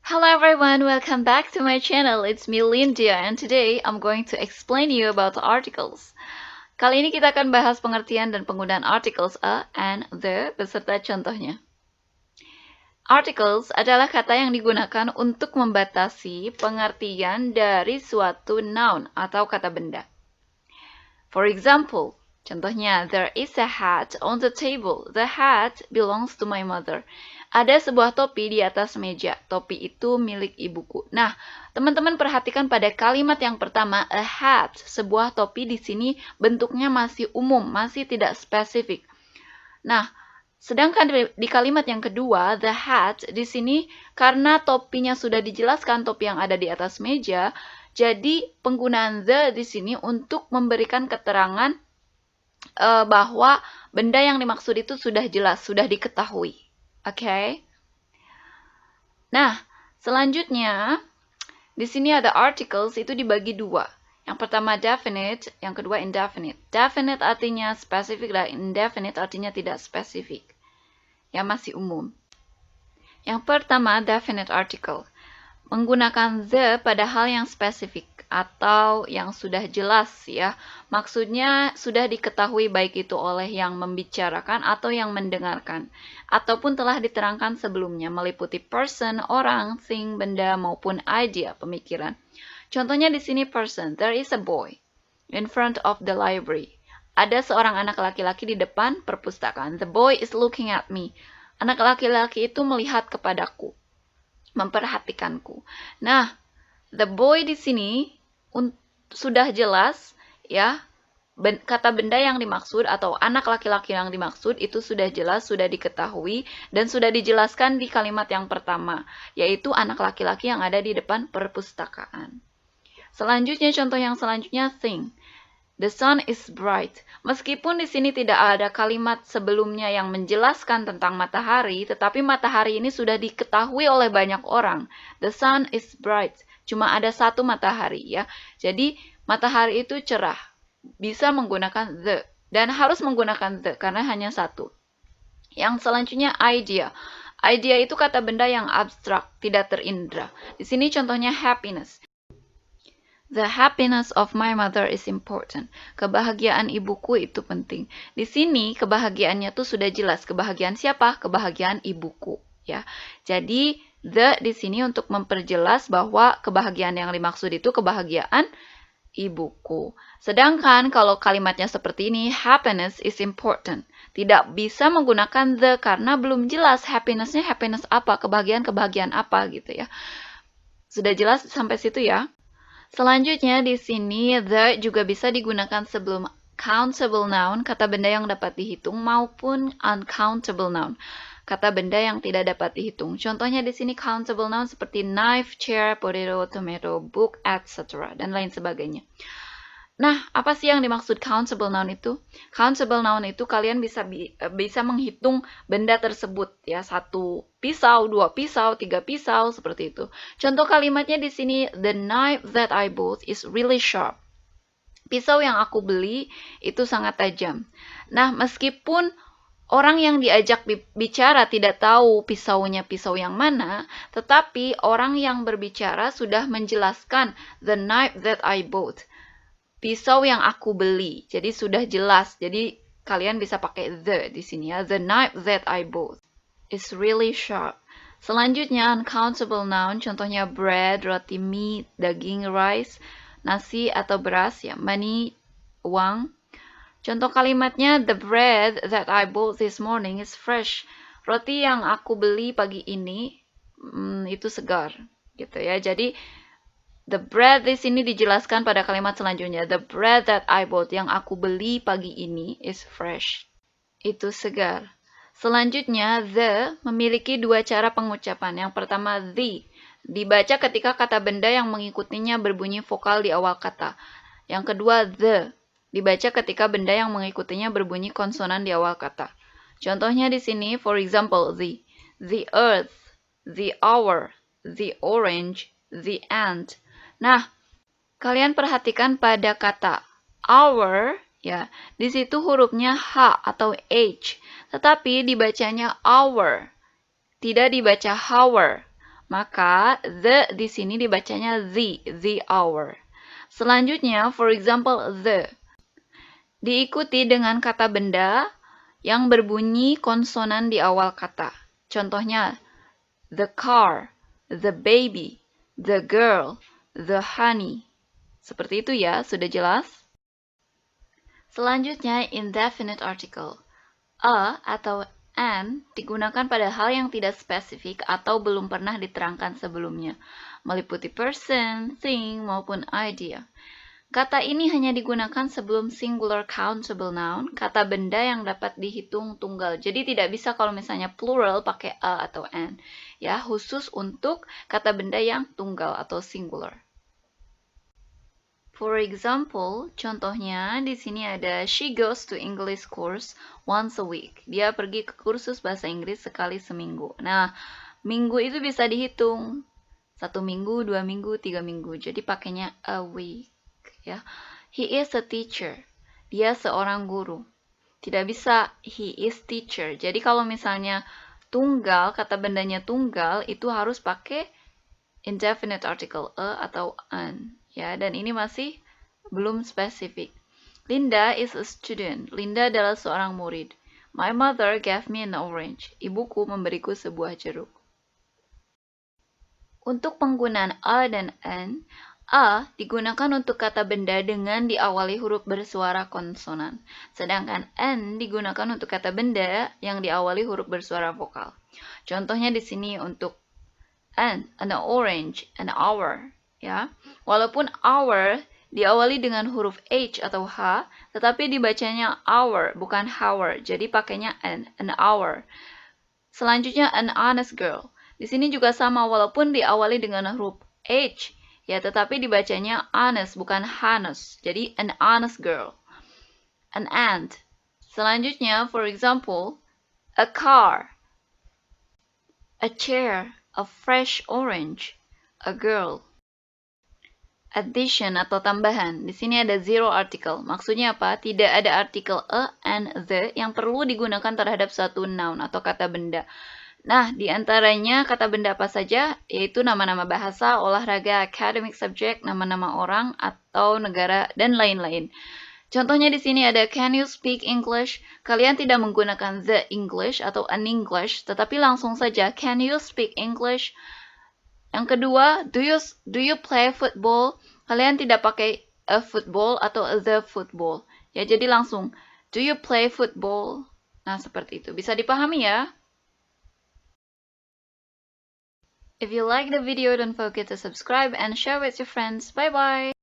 Hello everyone, welcome back to my channel. It's me Lindia and today I'm going to explain you about articles. Kali ini kita akan bahas pengertian dan penggunaan articles a and the beserta contohnya. Articles adalah kata yang digunakan untuk membatasi pengertian dari suatu noun atau kata benda. For example, contohnya, there is a hat on the table. The hat belongs to my mother. Ada sebuah topi di atas meja. Topi itu milik ibuku. Nah, teman-teman perhatikan pada kalimat yang pertama, a hat. Sebuah topi di sini bentuknya masih umum, masih tidak spesifik. Nah, sedangkan di kalimat yang kedua, the hat, di sini karena topinya sudah dijelaskan, topi yang ada di atas meja, jadi penggunaan the di sini untuk memberikan keterangan bahwa benda yang dimaksud itu sudah jelas, sudah diketahui. Oke. Nah, selanjutnya di sini ada articles itu dibagi dua. Yang pertama definite, yang kedua indefinite. Definite artinya spesifik dan indefinite artinya tidak spesifik. Yang masih umum. Yang pertama definite article. Menggunakan the pada hal yang spesifik atau yang sudah jelas ya. Maksudnya sudah diketahui baik itu oleh yang membicarakan atau yang mendengarkan. Ataupun telah diterangkan sebelumnya meliputi person, orang, thing, benda maupun idea, pemikiran. Contohnya di sini person, there is a boy in front of the library. Ada seorang anak laki-laki di depan perpustakaan. The boy is looking at me. Anak laki-laki itu melihat kepadaku. Memperhatikanku. Nah, the boy di sini sudah jelas ya, kata benda yang dimaksud atau anak laki-laki yang dimaksud itu sudah jelas, sudah diketahui dan sudah dijelaskan di kalimat yang pertama, yaitu anak laki-laki yang ada di depan perpustakaan. Selanjutnya contoh yang selanjutnya thing. The sun is bright. Meskipun di sini tidak ada kalimat sebelumnya yang menjelaskan tentang matahari, tetapi matahari ini sudah diketahui oleh banyak orang. The sun is bright. Cuma ada satu matahari ya. Jadi matahari itu cerah. Bisa menggunakan the dan harus menggunakan the karena hanya satu. Yang selanjutnya idea. Idea itu kata benda yang abstrak, tidak terindra. Di sini contohnya happiness. The happiness of my mother is important. Kebahagiaan ibuku itu penting. Di sini kebahagiaannya tuh sudah jelas. Kebahagiaan siapa? Kebahagiaan ibuku, ya. Jadi the di sini untuk memperjelas bahwa kebahagiaan yang dimaksud itu kebahagiaan ibuku. Sedangkan kalau kalimatnya seperti ini, happiness is important. Tidak bisa menggunakan the karena belum jelas happiness-nya happiness apa, kebahagiaan apa gitu ya. Sudah jelas sampai situ ya? Selanjutnya di sini the juga bisa digunakan sebelum countable noun, kata benda yang dapat dihitung, maupun uncountable noun, kata benda yang tidak dapat dihitung. Contohnya di sini countable noun seperti knife, chair, potato, tomato, book, etc. dan lain sebagainya. Nah, apa sih yang dimaksud countable noun itu? Countable noun itu kalian bisa menghitung benda tersebut ya, 1 pisau, 2 pisau, 3 pisau seperti itu. Contoh kalimatnya di sini, the knife that I bought is really sharp. Pisau yang aku beli itu sangat tajam. Nah, meskipun orang yang diajak bicara tidak tahu pisaunya pisau yang mana, tetapi orang yang berbicara sudah menjelaskan the knife that I bought. Pisau yang aku beli. Jadi sudah jelas. Jadi kalian bisa pakai the di sini ya. The knife that I bought is really sharp. Selanjutnya uncountable noun, contohnya bread, roti, meat, daging, rice, nasi atau beras ya, money, uang. Contoh kalimatnya, the bread that I bought this morning is fresh. Roti yang aku beli pagi ini itu segar gitu ya. Jadi the bread di sini dijelaskan pada kalimat selanjutnya. The bread that I bought, yang aku beli pagi ini, is fresh. Itu segar. Selanjutnya, the memiliki dua cara pengucapan. Yang pertama, the. Dibaca ketika kata benda yang mengikutinya berbunyi vokal di awal kata. Yang kedua, the. Dibaca ketika benda yang mengikutinya berbunyi konsonan di awal kata. Contohnya di sini, for example, the earth, the hour, the orange, the ant. Nah, kalian perhatikan pada kata hour, ya, di situ hurufnya H atau H, tetapi dibacanya hour, tidak dibaca hour. Maka the di sini dibacanya the hour. Selanjutnya, for example, the diikuti dengan kata benda yang berbunyi konsonan di awal kata. Contohnya, the car, the baby, the girl, the honey. Seperti itu ya, sudah jelas? Selanjutnya, indefinite article. A atau an digunakan pada hal yang tidak spesifik atau belum pernah diterangkan sebelumnya, meliputi person, thing, maupun idea. Kata ini hanya digunakan sebelum singular countable noun, kata benda yang dapat dihitung tunggal. Jadi tidak bisa kalau misalnya plural pakai a atau an. Ya, khusus untuk kata benda yang tunggal atau singular. For example, contohnya di sini ada she goes to English course once a week. Dia pergi ke kursus bahasa Inggris sekali seminggu. Nah, minggu itu bisa dihitung 1 minggu, 2 minggu, 3 minggu. Jadi pakainya a week. Ya, he is a teacher. Dia seorang guru. Tidak bisa he is teacher. Jadi kalau misalnya tunggal, kata bendanya tunggal, itu harus pakai indefinite article a atau an. Ya, dan ini masih belum spesifik. Linda is a student. Linda adalah seorang murid. My mother gave me an orange. Ibuku memberiku sebuah jeruk. Untuk penggunaan a dan an, a digunakan untuk kata benda dengan diawali huruf bersuara konsonan. Sedangkan an digunakan untuk kata benda yang diawali huruf bersuara vokal. Contohnya di sini untuk an orange, an hour. Ya, walaupun hour diawali dengan huruf H atau H, tetapi dibacanya hour, bukan hour. Jadi pakainya an hour. Selanjutnya, an honest girl. Di sini juga sama, walaupun diawali dengan huruf H, ya, tetapi dibacanya honest, bukan honest. Jadi, an honest girl. An ant. Selanjutnya, for example, a car, a chair, a fresh orange, a girl. Addition atau tambahan. Di sini ada zero article. Maksudnya apa? Tidak ada artikel a and the yang perlu digunakan terhadap suatu noun atau kata benda. Nah, di antaranya kata benda apa saja? Yaitu nama-nama bahasa, olahraga, academic subject, nama-nama orang atau negara, dan lain-lain. Contohnya di sini ada can you speak English? Kalian tidak menggunakan the English atau an English, tetapi langsung saja can you speak English? Yang kedua, do you play football? Kalian tidak pakai a football atau the football. Ya, jadi langsung do you play football? Nah, seperti itu. Bisa dipahami ya? If you like the video, don't forget to subscribe and share with your friends. Bye-bye.